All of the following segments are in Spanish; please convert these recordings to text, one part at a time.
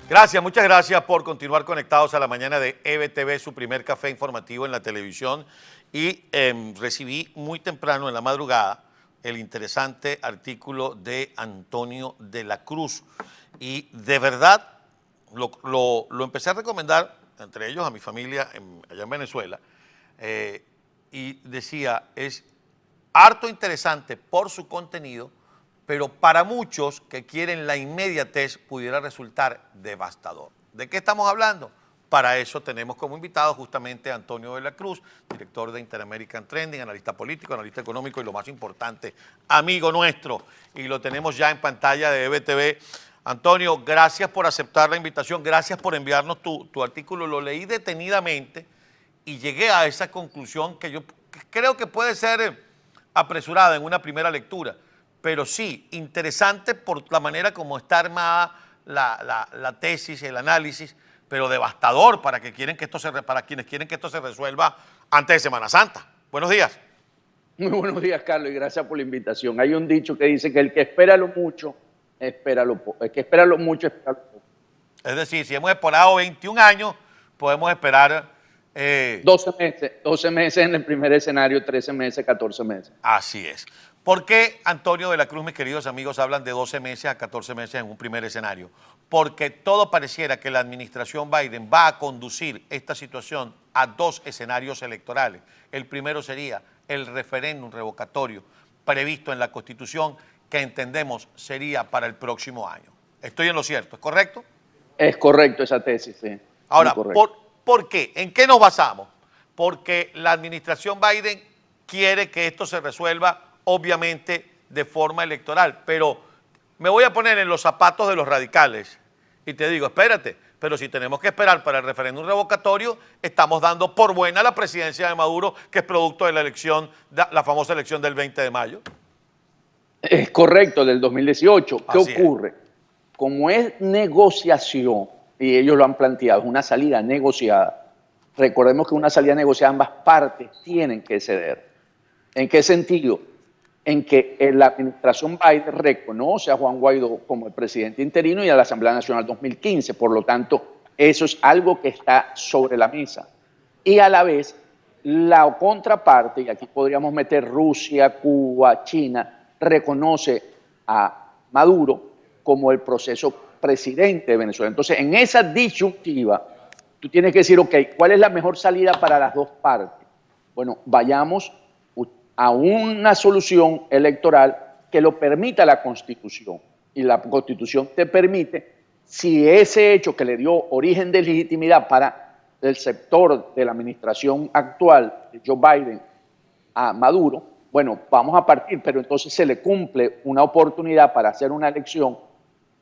Gracias, muchas gracias por continuar conectados a la mañana de EBTV, su primer café informativo en la televisión. Y recibí muy temprano en la madrugada el interesante artículo de Antonio de la Cruz. Y de verdad lo empecé a recomendar, entre ellos a mi familia allá en Venezuela, y decía, es harto interesante por su contenido, pero para muchos que quieren la inmediatez pudiera resultar devastador. ¿De qué estamos hablando? Para eso tenemos como invitado justamente a Antonio de la Cruz, director de Interamerican Trending, analista político, analista económico y lo más importante, amigo nuestro. Y lo tenemos ya en pantalla de EBTV. Antonio, gracias por aceptar la invitación, gracias por enviarnos tu artículo. Lo leí detenidamente y llegué a esa conclusión que yo creo que puede ser apresurada en una primera lectura, pero sí, interesante por la manera como está armada la tesis, el análisis, pero devastador para quienes quieren que esto se resuelva antes de Semana Santa. Buenos días. Muy buenos días, Carlos, y gracias por la invitación. Hay un dicho que dice que el que espera lo mucho, espera lo poco. El que espera lo mucho, espera lo poco. Es decir, si hemos esperado 21 años, podemos esperar 12 meses en el primer escenario, 13 meses, 14 meses. Así es. ¿Por qué Antonio de la Cruz, mis queridos amigos, hablan de 12 meses a 14 meses en un primer escenario? Porque todo pareciera que la administración Biden va a conducir esta situación a dos escenarios electorales. El primero sería el referéndum revocatorio previsto en la Constitución, que entendemos sería para el próximo año. Estoy en lo cierto, ¿es correcto? Es correcto esa tesis, sí. Ahora, ¿por qué? ¿En qué nos basamos? Porque la administración Biden quiere que esto se resuelva obviamente de forma electoral, pero me voy a poner en los zapatos de los radicales y te digo, espérate, pero si tenemos que esperar para el referéndum revocatorio, estamos dando por buena la presidencia de Maduro, que es producto de la elección, la famosa elección del 20 de mayo. Es correcto, del 2018. ¿Qué Así ocurre? Como es negociación, y ellos lo han planteado, es una salida negociada. Recordemos que una salida negociada, ambas partes tienen que ceder. ¿En qué sentido? En que la administración Biden reconoce a Juan Guaidó como el presidente interino y a la Asamblea Nacional 2015. Por lo tanto, eso es algo que está sobre la mesa. Y a la vez, la contraparte, y aquí podríamos meter Rusia, Cuba, China, reconoce a Maduro como el proceso presidente de Venezuela. Entonces, en esa disyuntiva, tú tienes que decir, ok, ¿cuál es la mejor salida para las dos partes? Bueno, vayamos a una solución electoral que lo permita la Constitución. Y la Constitución te permite, si ese hecho que le dio origen de legitimidad para el sector de la administración actual de Joe Biden a Maduro, bueno, vamos a partir, pero entonces se le cumple una oportunidad para hacer una elección,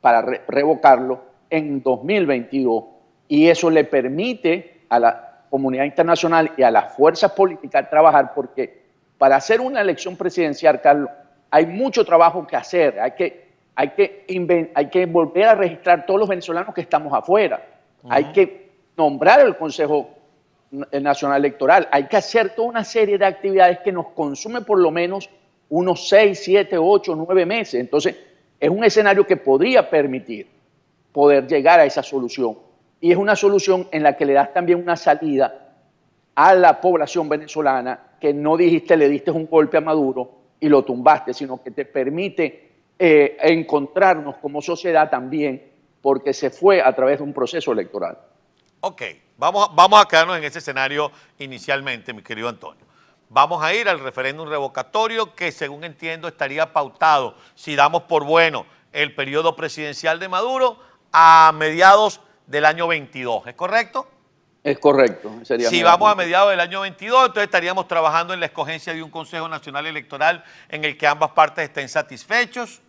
para revocarlo en 2022, y eso le permite a la comunidad internacional y a las fuerzas políticas trabajar, porque para hacer una elección presidencial, Carlos, hay mucho trabajo que hacer, hay que volver a registrar todos los venezolanos que estamos afuera, hay que nombrar el Consejo Nacional Electoral, hay que hacer toda una serie de actividades que nos consumen por lo menos unos 6, 7, 8, 9 meses. Entonces, es un escenario que podría permitir poder llegar a esa solución. Y es una solución en la que le das también una salida a la población venezolana, que no dijiste, le diste un golpe a Maduro y lo tumbaste, sino que te permite encontrarnos como sociedad también, porque se fue a través de un proceso electoral. Ok, vamos a quedarnos en ese escenario inicialmente, mi querido Antonio. Vamos a ir al referéndum revocatorio que, según entiendo, estaría pautado, si damos por bueno el periodo presidencial de Maduro, a mediados del año 22, ¿es correcto? Es correcto. Si vamos a mediados del año 22, entonces estaríamos trabajando en la escogencia de un Consejo Nacional Electoral en el que ambas partes estén satisfechos.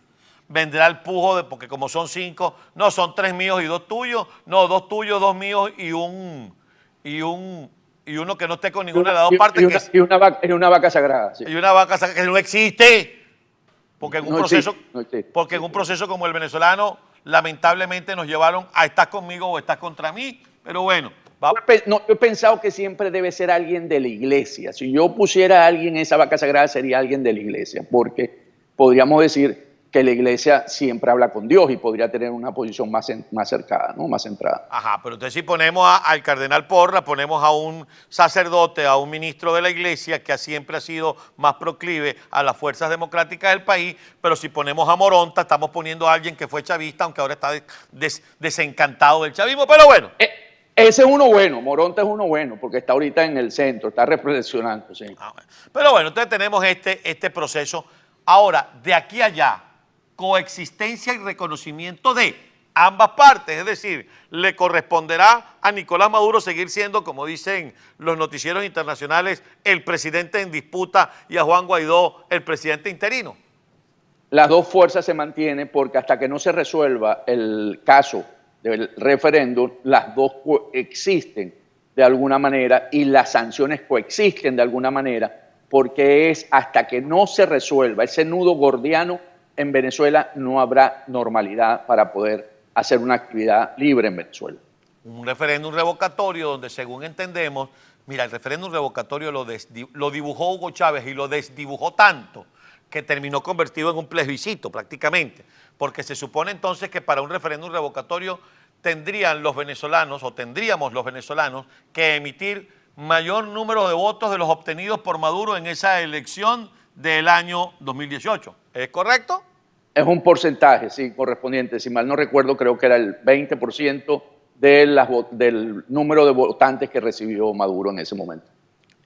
Vendrá el pujo, porque como son 5, no, son 3 míos y 2 tuyos, no, 2 tuyos, 2 míos y uno que no esté con ninguna de las dos partes. Y una vaca sagrada. Sí. Y una vaca sagrada que no existe. Porque en un proceso, no existe. porque en un proceso como el venezolano, lamentablemente nos llevaron a estás conmigo o estás contra mí. Pero bueno. No, yo he pensado que siempre debe ser alguien de la iglesia. Si yo pusiera a alguien en esa vaca sagrada, sería alguien de la iglesia, porque podríamos decir que la iglesia siempre habla con Dios y podría tener una posición más cercana, ¿no? Más centrada. Ajá, pero entonces si ponemos al cardenal Porras, ponemos a un sacerdote, a un ministro de la iglesia que siempre ha sido más proclive a las fuerzas democráticas del país, pero si ponemos a Moronta, estamos poniendo a alguien que fue chavista, aunque ahora está desencantado del chavismo, pero bueno. Ese es uno bueno, Moronta es uno bueno, porque está ahorita en el centro, está reflexionando, sí. Bueno. Pero bueno, entonces tenemos este proceso. Ahora, de aquí a allá, coexistencia y reconocimiento de ambas partes, es decir, le corresponderá a Nicolás Maduro seguir siendo, como dicen los noticieros internacionales, el presidente en disputa y a Juan Guaidó el presidente interino. Las dos fuerzas se mantienen porque hasta que no se resuelva el caso del referéndum, las dos coexisten de alguna manera y las sanciones coexisten de alguna manera, porque es hasta que no se resuelva ese nudo gordiano en Venezuela, no habrá normalidad para poder hacer una actividad libre en Venezuela. Un referéndum revocatorio donde, según entendemos, mira, el referéndum revocatorio lo dibujó Hugo Chávez y lo desdibujó tanto que terminó convertido en un plebiscito prácticamente, porque se supone entonces que para un referéndum revocatorio tendríamos los venezolanos que emitir mayor número de votos de los obtenidos por Maduro en esa elección del año 2018. ¿Es correcto? Es un porcentaje, sí, correspondiente. Si mal no recuerdo, creo que era el 20% del número de votantes que recibió Maduro en ese momento.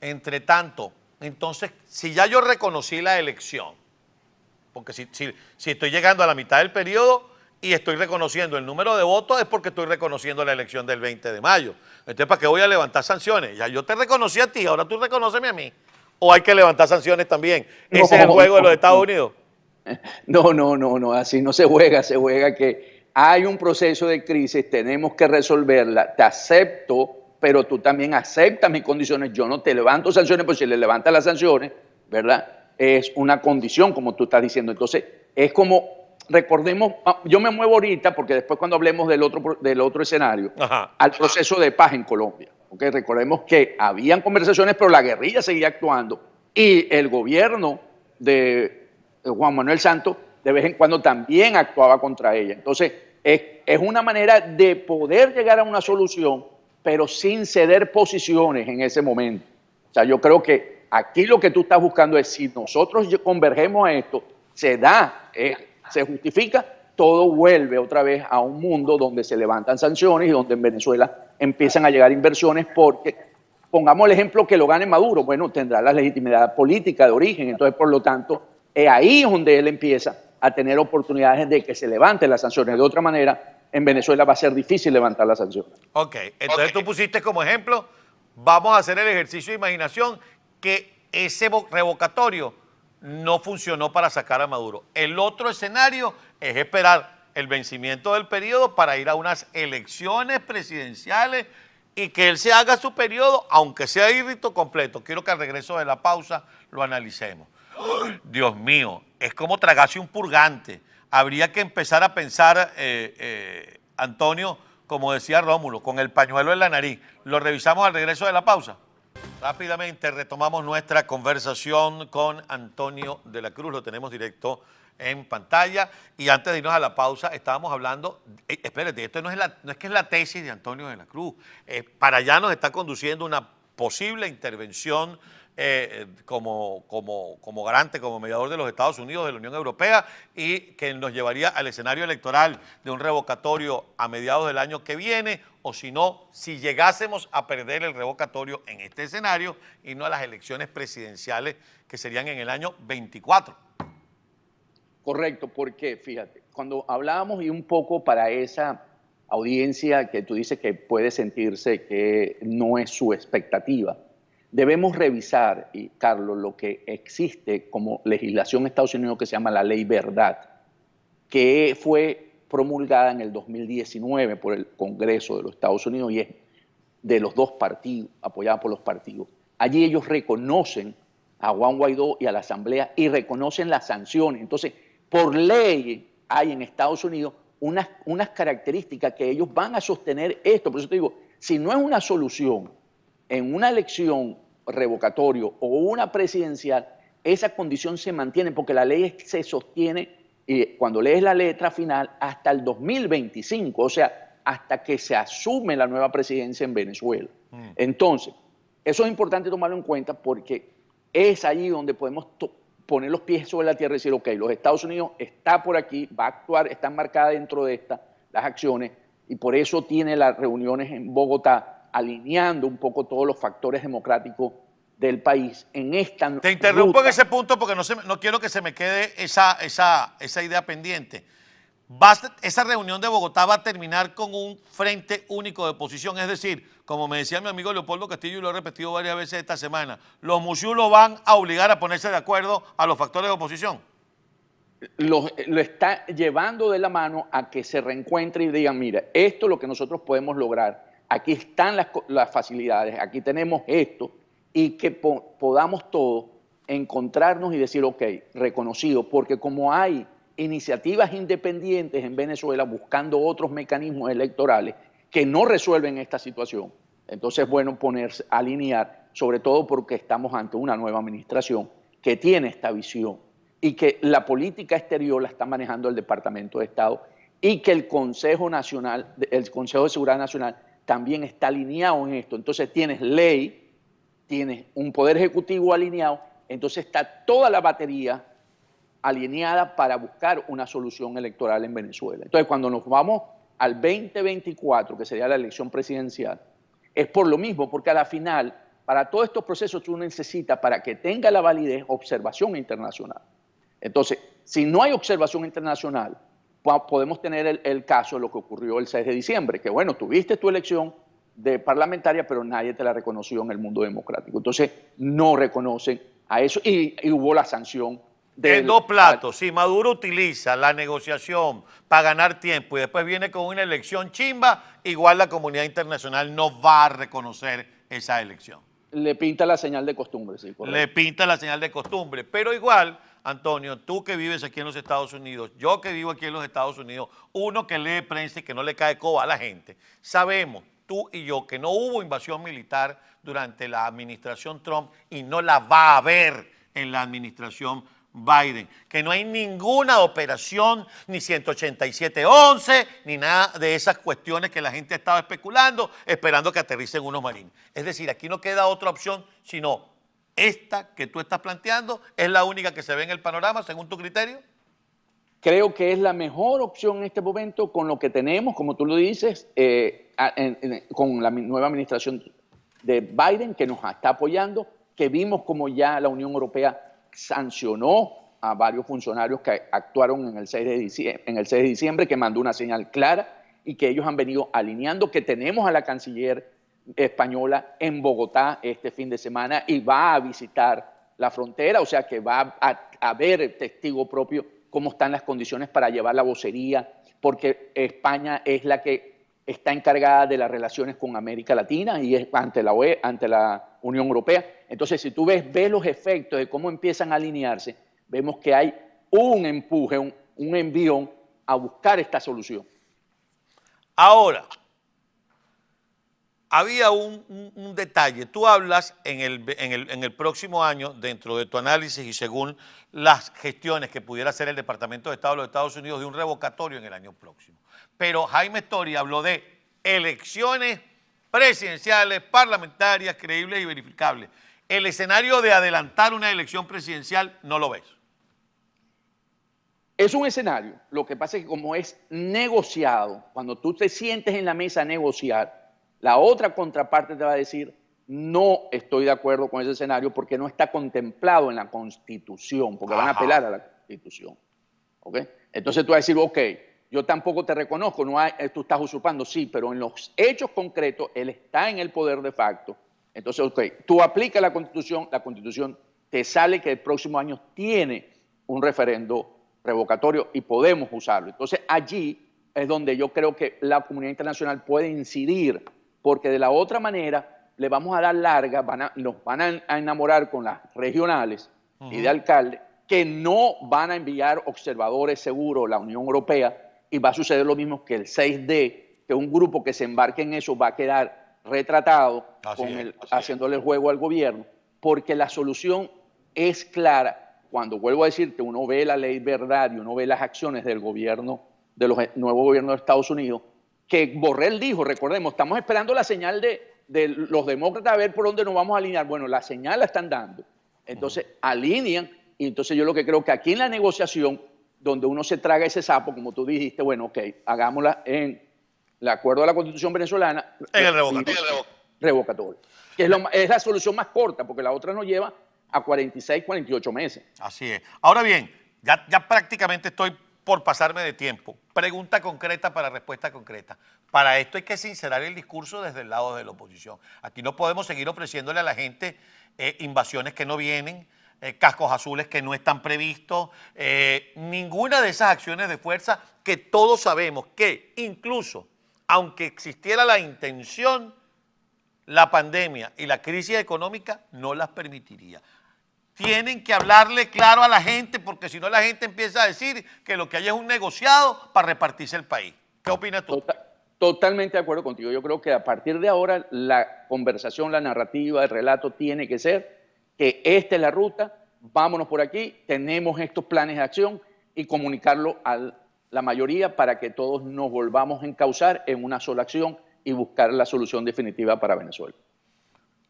Entre tanto, entonces, si ya yo reconocí la elección, porque si estoy llegando a la mitad del periodo y estoy reconociendo el número de votos, es porque estoy reconociendo la elección del 20 de mayo. Entonces, ¿para qué voy a levantar sanciones? Ya yo te reconocí a ti, ahora tú reconóceme a mí. ¿O hay que levantar sanciones también? ¿Ese es el juego de los Estados Unidos? No, así no se juega que hay un proceso de crisis, tenemos que resolverla, te acepto, pero tú también aceptas mis condiciones, yo no te levanto sanciones, pues si le levantas las sanciones, ¿verdad? Es una condición, como tú estás diciendo. Entonces, es como, recordemos, yo me muevo ahorita, porque después cuando hablemos del otro escenario, al proceso de paz en Colombia. ¿Okay? Recordemos que habían conversaciones, pero la guerrilla seguía actuando y el gobierno de Juan Manuel Santos de vez en cuando también actuaba contra ella. Entonces, es una manera de poder llegar a una solución, pero sin ceder posiciones en ese momento. O sea, yo creo que aquí lo que tú estás buscando es, si nosotros convergemos a esto, se justifica, todo vuelve otra vez a un mundo donde se levantan sanciones y donde en Venezuela empiezan a llegar inversiones porque, pongamos el ejemplo que lo gane Maduro, bueno, tendrá la legitimidad política de origen, entonces por lo tanto, es ahí donde él empieza a tener oportunidades de que se levanten las sanciones. De otra manera, en Venezuela va a ser difícil levantar las sanciones. Ok, entonces tú pusiste como ejemplo, vamos a hacer el ejercicio de imaginación, que ese revocatorio no funcionó para sacar a Maduro. El otro escenario es esperar el vencimiento del periodo para ir a unas elecciones presidenciales y que él se haga su periodo, aunque sea híbrito completo. Quiero que al regreso de la pausa lo analicemos. Dios mío, es como tragarse un purgante. Habría que empezar a pensar, Antonio, como decía Rómulo, con el pañuelo en la nariz. Lo revisamos al regreso de la pausa. Rápidamente retomamos nuestra conversación con Antonio de la Cruz, lo tenemos directo en pantalla. Y antes de irnos a la pausa, estábamos hablando, espérate, esto no es que es la tesis de Antonio de la Cruz, para allá nos está conduciendo una posible intervención como garante, como mediador de los Estados Unidos, de la Unión Europea, y que nos llevaría al escenario electoral de un revocatorio a mediados del año que viene, o si no, si llegásemos a perder el revocatorio en este escenario y no a las elecciones presidenciales que serían en el año 24. Correcto, porque fíjate, cuando hablábamos y un poco para esa audiencia que tú dices que puede sentirse que no es su expectativa, debemos revisar, y Carlos, lo que existe como legislación en Estados Unidos que se llama la Ley Verdad, que fue promulgada en el 2019 por el Congreso de los Estados Unidos y es de los dos partidos, apoyada por los partidos. Allí ellos reconocen a Juan Guaidó y a la Asamblea y reconocen las sanciones. Entonces, por ley hay en Estados Unidos unas características que ellos van a sostener esto. Por eso te digo, si no es una solución en una elección revocatorio o una presidencial, esa condición se mantiene porque la ley se sostiene y cuando lees la letra final, hasta el 2025, o sea, hasta que se asume la nueva presidencia en Venezuela. Entonces, eso es importante tomarlo en cuenta porque es allí donde podemos poner los pies sobre la tierra y decir, ok, los Estados Unidos está por aquí, va a actuar, está marcada dentro de las acciones, y por eso tiene las reuniones en Bogotá, alineando un poco todos los factores democráticos del país en esta Te interrumpo ruta. en ese punto porque no quiero que se me quede esa idea pendiente. Esa reunión de Bogotá va a terminar con un frente único de oposición, es decir, como me decía mi amigo Leopoldo Castillo y lo he repetido varias veces esta semana, los Musiú lo van a obligar a ponerse de acuerdo a los factores de oposición. Lo está llevando de la mano a que se reencuentre y digan, mira, esto es lo que nosotros podemos lograr, aquí están las facilidades, aquí tenemos esto, y que podamos todos encontrarnos y decir, ok, reconocido, porque como hay iniciativas independientes en Venezuela buscando otros mecanismos electorales que no resuelven esta situación, entonces es bueno ponerse, alinear, sobre todo porque estamos ante una nueva administración que tiene esta visión y que la política exterior la está manejando el Departamento de Estado y que el Consejo Nacional, el Consejo de Seguridad Nacional también está alineado en esto. Entonces tienes ley, tienes un poder ejecutivo alineado, entonces está toda la batería alineada para buscar una solución electoral en Venezuela. Entonces cuando nos vamos al 2024, que sería la elección presidencial, es por lo mismo, porque a la final, para todos estos procesos tú necesitas, para que tenga la validez, observación internacional. Entonces, si no hay observación internacional, podemos tener el caso de lo que ocurrió el 6 de diciembre, que bueno, tuviste tu elección de parlamentaria, pero nadie te la reconoció en el mundo democrático. Entonces, no reconocen a eso y hubo la sanción. En dos platos, si Maduro utiliza la negociación para ganar tiempo y después viene con una elección chimba, igual la comunidad internacional no va a reconocer esa elección. Le pinta la señal de costumbre, sí, correcto. Le pinta la señal de costumbre, pero igual, Antonio, tú que vives aquí en los Estados Unidos, yo que vivo aquí en los Estados Unidos, uno que lee prensa y que no le cae coba a la gente, sabemos, tú y yo, que no hubo invasión militar durante la administración Trump y no la va a haber en la administración Biden, que no hay ninguna operación, ni 187-11, ni nada de esas cuestiones que la gente ha estado especulando, esperando que aterricen unos marines. Es decir, aquí no queda otra opción, sino esta que tú estás planteando, ¿es la única que se ve en el panorama, según tu criterio? Creo que es la mejor opción en este momento con lo que tenemos, como tú lo dices, con la nueva administración de Biden, que nos está apoyando, que vimos como ya la Unión Europea sancionó a varios funcionarios que actuaron en el 6 de diciembre, que mandó una señal clara y que ellos han venido alineando, que tenemos a la canciller española en Bogotá este fin de semana y va a visitar la frontera, o sea que va a ver el testigo propio cómo están las condiciones para llevar la vocería, porque España es la que está encargada de las relaciones con América Latina y es ante la UE, ante la Unión Europea. Entonces, si tú ves los efectos de cómo empiezan a alinearse, vemos que hay un empuje, un envión a buscar esta solución. Ahora, había un detalle. Tú hablas en el próximo año, dentro de tu análisis y según las gestiones que pudiera hacer el Departamento de Estado de los Estados Unidos, de un revocatorio en el año próximo. Pero Jaime Story habló de elecciones presidenciales, parlamentarias, creíbles y verificables. El escenario de adelantar una elección presidencial no lo ves. Es un escenario. Lo que pasa es que como es negociado, cuando tú te sientes en la mesa a negociar, la otra contraparte te va a decir, no estoy de acuerdo con ese escenario porque no está contemplado en la Constitución, porque van a apelar a la Constitución. ¿Okay? Entonces tú vas a decir, ok, yo tampoco te reconozco, tú estás usurpando, sí, pero en los hechos concretos él está en el poder de facto. Entonces, ok, tú aplicas la Constitución te sale que el próximo año tiene un referendo revocatorio y podemos usarlo. Entonces allí es donde yo creo que la comunidad internacional puede incidir, porque de la otra manera le vamos a dar larga, nos van a enamorar con las regionales y de alcaldes que no van a enviar observadores seguros la Unión Europea y va a suceder lo mismo que el 6D, que un grupo que se embarque en eso va a quedar retratado haciéndole el juego al gobierno, porque la solución es clara cuando vuelvo a decirte, uno ve la ley verdad y uno ve las acciones del gobierno, de los nuevos gobiernos de Estados Unidos, que Borrell dijo, recordemos, estamos esperando la señal de los demócratas a ver por dónde nos vamos a alinear. Bueno, la señal la están dando. Entonces, alinean, y entonces yo lo que creo que aquí en la negociación, donde uno se traga ese sapo, como tú dijiste, bueno, ok, hagámosla en el acuerdo a la Constitución venezolana. En el revocatorio. Revocatorio. Que es la solución más corta, porque la otra nos lleva a 46, 48 meses. Así es. Ahora bien, ya prácticamente estoy por pasarme de tiempo. Pregunta concreta para respuesta concreta. Para esto hay que sincerar el discurso desde el lado de la oposición. Aquí no podemos seguir ofreciéndole a la gente invasiones que no vienen, cascos azules que no están previstos, ninguna de esas acciones de fuerza que todos sabemos que incluso, aunque existiera la intención, la pandemia y la crisis económica no las permitiría. Tienen que hablarle claro a la gente, porque si no la gente empieza a decir que lo que hay es un negociado para repartirse el país. ¿Qué opinas tú? Totalmente de acuerdo contigo. Yo creo que a partir de ahora la conversación, la narrativa, el relato tiene que ser que esta es la ruta, vámonos por aquí, tenemos estos planes de acción y comunicarlo a la mayoría para que todos nos volvamos a encauzar en una sola acción y buscar la solución definitiva para Venezuela.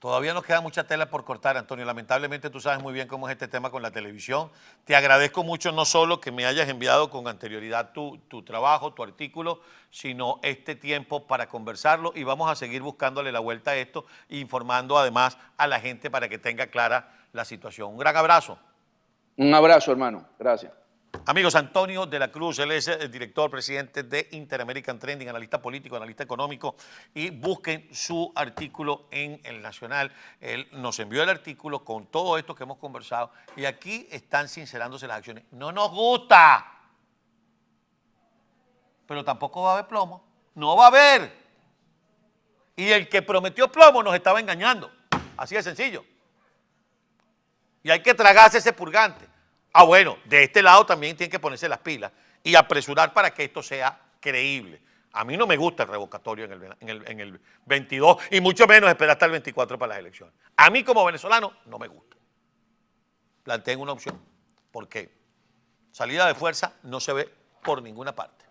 Todavía nos queda mucha tela por cortar, Antonio. Lamentablemente tú sabes muy bien cómo es este tema con la televisión. Te agradezco mucho no solo que me hayas enviado con anterioridad tu trabajo, tu artículo, sino este tiempo para conversarlo, y vamos a seguir buscándole la vuelta a esto e informando además a la gente para que tenga clara la situación. Un gran abrazo. Un abrazo, hermano. Gracias. Amigos, Antonio de la Cruz, él es el director, presidente de Interamerican Trending, analista político, analista económico, y busquen su artículo en El Nacional. Él nos envió el artículo con todo esto que hemos conversado y aquí están sincerándose las acciones. No nos gusta, pero tampoco va a haber plomo, no va a haber. Y el que prometió plomo nos estaba engañando, así de sencillo. Y hay que tragarse ese purgante. Ah, bueno, de este lado también tienen que ponerse las pilas y apresurar para que esto sea creíble. A mí no me gusta el revocatorio en el 22 y mucho menos esperar hasta el 24 para las elecciones. A mí como venezolano no me gusta. Planteen una opción, porque salida de fuerza no se ve por ninguna parte.